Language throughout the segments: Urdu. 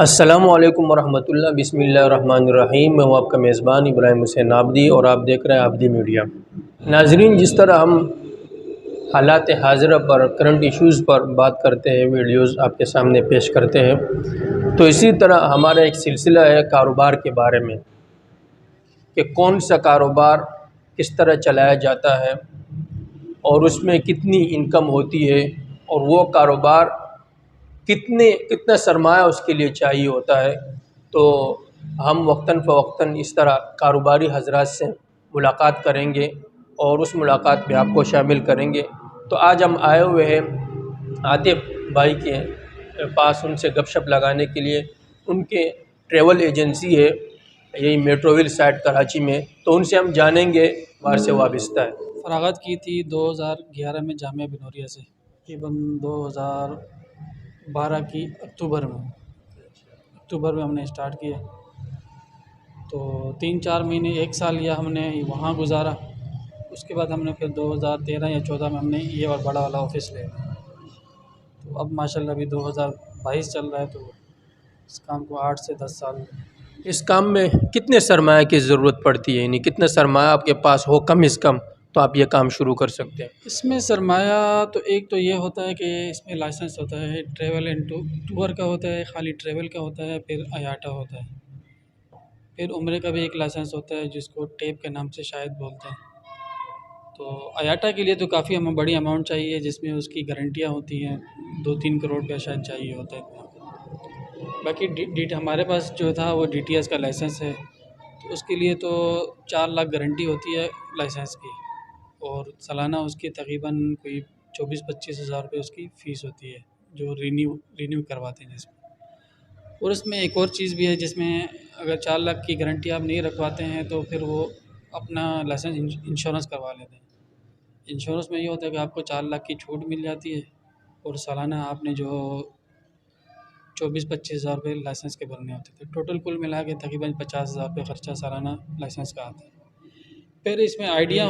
السلام علیکم ورحمۃ اللہ، بسم اللہ الرحمن الرحیم۔ میں ہوں آپ کا میزبان ابراہیم حسین عابدی اور آپ دیکھ رہے ہیں عابدی میڈیا۔ ناظرین، جس طرح ہم حالات حاضرہ پر، کرنٹ ایشوز پر بات کرتے ہیں، ویڈیوز آپ کے سامنے پیش کرتے ہیں، تو اسی طرح ہمارا ایک سلسلہ ہے کاروبار کے بارے میں کہ کون سا کاروبار کس طرح چلایا جاتا ہے اور اس میں کتنی انکم ہوتی ہے، اور وہ کاروبار کتنا سرمایہ اس کے لیے چاہیے ہوتا ہے۔ تو ہم وقتاً فوقتاً اس طرح کاروباری حضرات سے ملاقات کریں گے اور اس ملاقات میں آپ کو شامل کریں گے۔ تو آج ہم آئے ہوئے ہیں عاطف بھائی کے پاس ان سے گپ شپ لگانے کے لیے۔ ان کے ٹریول ایجنسی ہے یہی میٹروول سائٹ کراچی میں، تو ان سے ہم جانیں گے وہاں سے وابستہ ہے۔ فراغت کی تھی 2011 میں جامعہ بنوریہ سے، تقریباً 2012 کی اکتوبر میں ہم نے اسٹارٹ کیا۔ تو 3-4 مہینے، 1 سال یا ہم نے وہاں گزارا۔ اس کے بعد ہم نے پھر 2013 یا 14 میں ہم نے یہ اور بڑا والا آفس لے لیا۔ تو اب ماشاءاللہ ابھی 2022 چل رہا ہے، تو اس کام کو 8 سے 10 سال۔ اس کام میں کتنے سرمایہ کی ضرورت پڑتی ہے؟ یعنی کتنا سرمایہ آپ کے پاس ہو کم از کم تو آپ یہ کام شروع کر سکتے ہیں؟ اس میں سرمایہ تو ایک تو یہ ہوتا ہے کہ اس میں لائسنس ہوتا ہے، ٹریول اینڈ ٹور کا ہوتا ہے، خالی ٹریول کا ہوتا ہے، پھر ایاٹا ہوتا ہے، پھر عمرے کا بھی ایک لائسنس ہوتا ہے جس کو ٹیپ کے نام سے شاید بولتے ہیں۔ تو ایاٹا کے لیے تو کافی ہمیں بڑی اماؤنٹ چاہیے، جس میں اس کی گارنٹیاں ہوتی ہیں، 2-3 کروڑ کا شاید چاہیے ہوتا ہے۔ باقی ہمارے پاس جو تھا وہ ڈی ٹی ایس کا لائسنس ہے، تو اس کے لیے تو 4 لاکھ گارنٹی ہوتی ہے لائسنس کی، اور سالانہ اس کی تقریباً کوئی 24-25 ہزار روپے اس کی فیس ہوتی ہے جو رینیو کرواتے ہیں جس میں۔ اور اس میں ایک اور چیز بھی ہے جس میں اگر 4 لاکھ کی گارنٹی آپ نہیں رکھواتے ہیں تو پھر وہ اپنا لائسنس انشورنس کروا لیتے ہیں۔ انشورنس میں یہ ہوتا ہے کہ آپ کو 4 لاکھ کی چھوٹ مل جاتی ہے، اور سالانہ آپ نے جو 24-25 ہزار روپے لائسنس کے بھرنے ہوتے تھے، ٹوٹل کل ملا کے تقریباً 50 ہزار روپے خرچہ سالانہ لائسنس کا آتا ہے۔ پھر اس میں آئیڈیا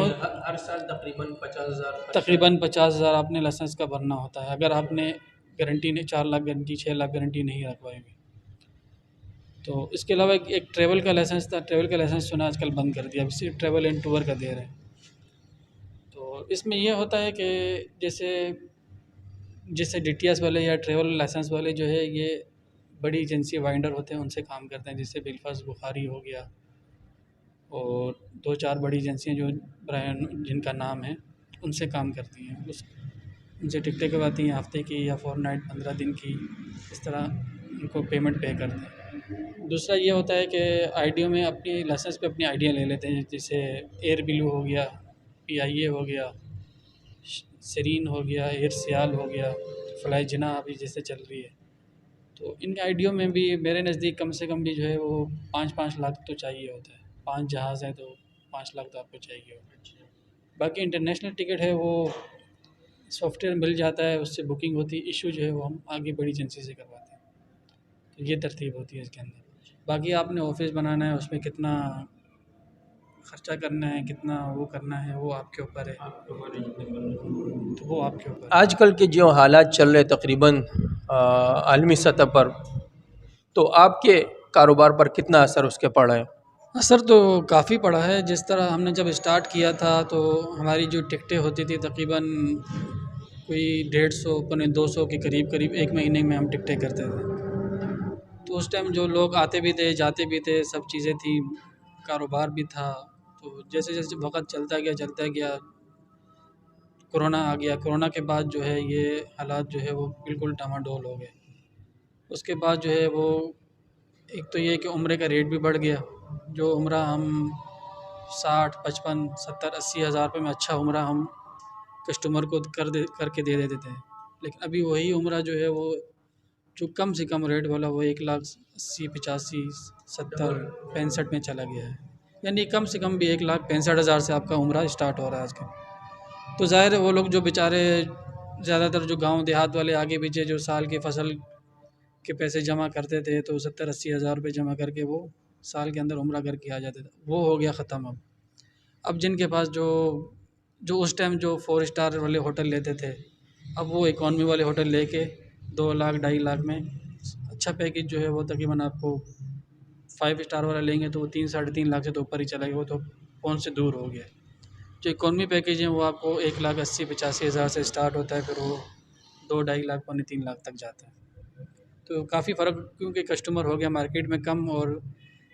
ہر سال تقریباً 50 ہزار تقریباً 50 ہزار آپ نے لائسنس کا بھرنا ہوتا ہے، اگر آپ نے گارنٹی نہیں 4 لاکھ گارنٹی 6 لاکھ گارنٹی نہیں رکھوائی ہوئی۔ تو اس کے علاوہ ایک ٹریول کا لائسنس تھا، ٹریول کا لائسنس سنا آج کل بند کر دیا، اب صرف ٹریول اینڈ ٹور کا دے رہے ہیں۔ تو اس میں یہ ہوتا ہے کہ جیسے ڈی ٹی ایس والے یا ٹریول لائسنس والے جو ہے یہ بڑی ایجنسی وائنڈر ہوتے ہیں، ان سے کام کرتے ہیں، جیسے بالفاظ بخاری ہو گیا، اور 2-4 بڑی ایجنسیاں جو جن کا نام ہے ان سے کام کرتی ہیں، ان سے ٹکٹیں کرواتی ہیں ہفتے کی یا فور نائٹ 15 دن کی، اس طرح ان کو پیمنٹ پے کرتے ہیں۔ دوسرا یہ ہوتا ہے کہ آئی ڈیوں میں اپنی لائسنس پہ اپنی آئیڈیاں لے لیتے ہیں، جیسے ایئر بلو ہو گیا، پی آئی اے ہو گیا، سرین ہو گیا، ایئر سیال ہو گیا، فلائی جناح ابھی جیسے چل رہی ہے۔ تو ان آئیڈیوں میں بھی میرے نزدیک کم سے کم بھی جو ہے وہ 5 لاکھ تو چاہیے ہوتا ہے۔ 5 جہاز ہیں تو 5 لاکھ تو آپ کو چاہیے ہوگا۔ باقی انٹرنیشنل ٹکٹ ہے وہ سافٹ ویئر مل جاتا ہے، اس سے بکنگ ہوتی ہے، ایشو جو ہے وہ ہم آگے بڑی ایجنسی سے کرواتے ہیں۔ تو یہ ترتیب ہوتی ہے اس کے اندر۔ باقی آپ نے آفس بنانا ہے، اس میں کتنا خرچہ کرنا ہے، کتنا وہ کرنا ہے، وہ آپ کے اوپر ہے، تو وہ آپ کے اوپر ہے۔ آج کل کے جو حالات چل رہے تقریباً عالمی سطح پر، تو آپ کے کاروبار پر کتنا اثر اس کے پڑا ہے؟ اثر تو کافی پڑا ہے۔ جس طرح ہم نے جب اسٹارٹ کیا تھا تو ہماری جو ٹکٹیں ہوتی تھی تقریباً کوئی 150-200 کے قریب ایک مہینے میں ہم ٹکٹیں کرتے تھے۔ تو اس ٹائم جو لوگ آتے بھی تھے، جاتے بھی تھے، سب چیزیں تھیں، کاروبار بھی تھا۔ تو جیسے جیسے وقت چلتا گیا کرونا آ گیا۔ کرونا کے بعد جو ہے یہ حالات جو ہے وہ بالکل ڈاماڈول ہو گئے۔ اس کے بعد جو ہے وہ ایک تو یہ کہ عمرے کا ریٹ بھی بڑھ گیا، جو عمرہ ہم 60, 55, 70, 80 ہزار روپے میں اچھا عمرہ ہم کسٹمر کو کر کے دے دیتے تھے، لیکن ابھی وہی عمرہ جو ہے وہ جو کم سے کم ریٹ والا وہ 1,80,000, 85,000, 70, 65 میں چلا گیا ہے۔ یعنی کم سے کم بھی 1,65,000 سے آپ کا عمرہ اسٹارٹ ہو رہا ہے آج کل۔ تو ظاہر ہے وہ لوگ جو بیچارے زیادہ تر جو گاؤں دیہات والے آگے پیچھے جو سال کی فصل کے پیسے جمع کرتے تھے، تو 70-80 ہزار روپے جمع کر کے وہ سال کے اندر عمرہ کر کے آ جاتے تھے، وہ ہو گیا ختم۔ اب جن کے پاس جو اس ٹائم جو 4 اسٹار والے ہوٹل لیتے تھے، اب وہ اکانومی والے ہوٹل لے کے 2 لاکھ 2.5 لاکھ میں اچھا پیکیج جو ہے وہ تقریباً آپ کو 5 اسٹار والا لیں گے تو وہ 3-3.5 لاکھ سے تو اوپر ہی چلا گیا، وہ تو فون سے دور ہو گیا۔ جو اکانومی پیکیج ہیں وہ آپ کو 1,80,85,000 سے اسٹارٹ ہوتا ہے، پھر وہ 2-2.5 لاکھ 3 لاکھ تک جاتا ہے۔ تو کافی فرق کیونکہ کسٹمر ہو گیا مارکیٹ میں کم اور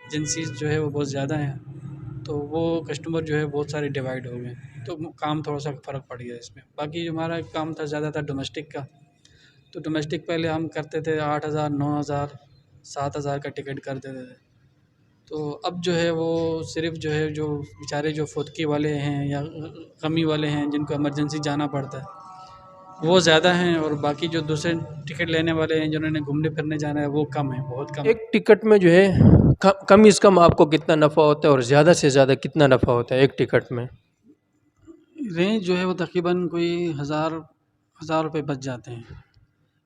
ایجنسیز جو ہے وہ بہت زیادہ ہیں، تو وہ کسٹمر جو ہے بہت سارے ڈیوائڈ ہو گئے، تو کام تھوڑا سا فرق پڑ گیا اس میں۔ باقی جو ہمارا کام تھا زیادہ تر ڈومیسٹک کا، تو ڈومیسٹک پہلے ہم کرتے تھے 8,000 9,000 7,000 کا ٹکٹ کر دیتے تھے، تو اب جو ہے وہ صرف جو ہے جو بیچارے جو فوتگی والے ہیں یا غمی والے ہیں جن کو ایمرجنسی جانا پڑتا ہے وہ زیادہ ہیں، اور باقی جو دوسرے ٹکٹ لینے والے ہیں جنہوں نے گھومنے پھرنے جانا ہے وہ کم ہیں، بہت کم۔ ایک ٹکٹ میں جو ہے کم از کم آپ کو کتنا نفع ہوتا ہے اور زیادہ سے زیادہ کتنا نفع ہوتا ہے ایک ٹکٹ میں؟ رینج جو ہے وہ تقریباً کوئی 1,000 روپے بچ جاتے ہیں۔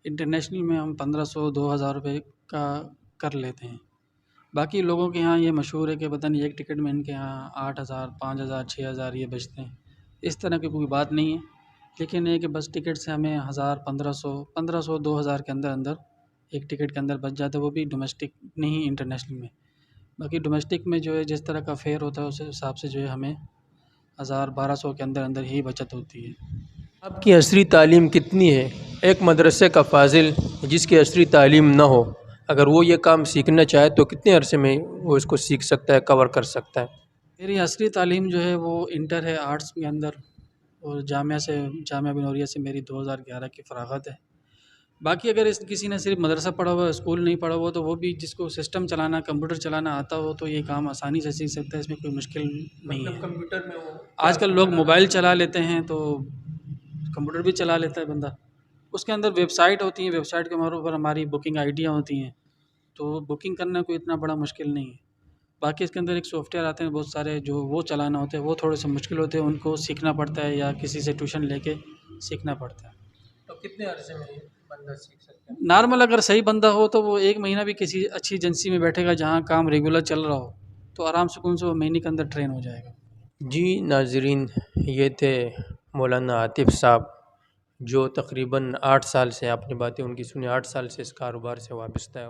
انٹرنیشنل میں ہم 1,500-2,000 روپے کا کر لیتے ہیں۔ باقی لوگوں کے ہاں یہ مشہور ہے کہ پتہ نہیں ایک ٹکٹ میں ان کے ہاں 8,000 5,000 6,000 یہ بچتے ہیں، اس طرح کی کوئی بات نہیں ہے، لیکن یہ کہ بس ٹکٹ سے ہمیں 1,000 1,500 2,000 کے اندر اندر ایک ٹکٹ کے اندر بچ جاتا ہے، وہ بھی ڈومیسٹک نہیں انٹرنیشنل میں۔ باقی ڈومیسٹک میں جو ہے جس طرح کا فیئر ہوتا ہے اس حساب سے جو ہے ہمیں 1,000 1,200 کے اندر اندر ہی بچت ہوتی ہے۔ آپ کی عصری تعلیم کتنی ہے؟ ایک مدرسے کا فاضل جس کی عصری تعلیم نہ ہو اگر وہ یہ کام سیکھنا چاہے تو کتنے عرصے میں وہ اس کو سیکھ سکتا ہے، کور کر سکتا ہے؟ میری عصری تعلیم جو ہے وہ انٹر ہے آرٹس کے اندر، اور جامعہ بنوریہ سے میری 2011 کی فراغت ہے۔ باقی اگر کسی نے صرف مدرسہ پڑھا ہوا اسکول نہیں پڑھا ہوا تو وہ بھی جس کو سسٹم چلانا کمپیوٹر چلانا آتا ہو تو یہ کام آسانی سے سیکھ سکتا ہے، اس میں کوئی مشکل نہیں ہے۔ کمپیوٹر میں وہ آج کل لوگ موبائل چلا لیتے ہیں تو کمپیوٹر بھی چلا لیتا ہے بندہ، اس کے اندر ویب سائٹ ہوتی ہیں، ویب سائٹ کے اوپر ہماری بکنگ آئیڈیاں ہوتی ہیں، تو بکنگ کرنا کوئی اتنا بڑا مشکل نہیں ہے۔ باقی اس کے اندر ایک سافٹ ویئر آتے ہیں بہت سارے جو وہ چلانا ہوتے ہیں وہ تھوڑے سے مشکل ہوتے ہیں، ان کو سیکھنا پڑتا ہے یا کسی سے ٹیوشن لے کے سیکھنا پڑتا ہے۔ تو کتنے عرصے میں بندہ سیکھ سکتا ہے؟ نارمل اگر صحیح بندہ ہو تو وہ 1 مہینہ بھی کسی اچھی ایجنسی میں بیٹھے گا جہاں کام ریگولر چل رہا ہو تو آرام سکون سے وہ مہینے کے اندر ٹرین ہو جائے گا۔ جی ناظرین، یہ تھے مولانا عاطف صاحب جو تقریباً 8 سال سے، آپ نے باتیں ان کی سنی، 8 سال سے اس کاروبار سے وابستہ ہے۔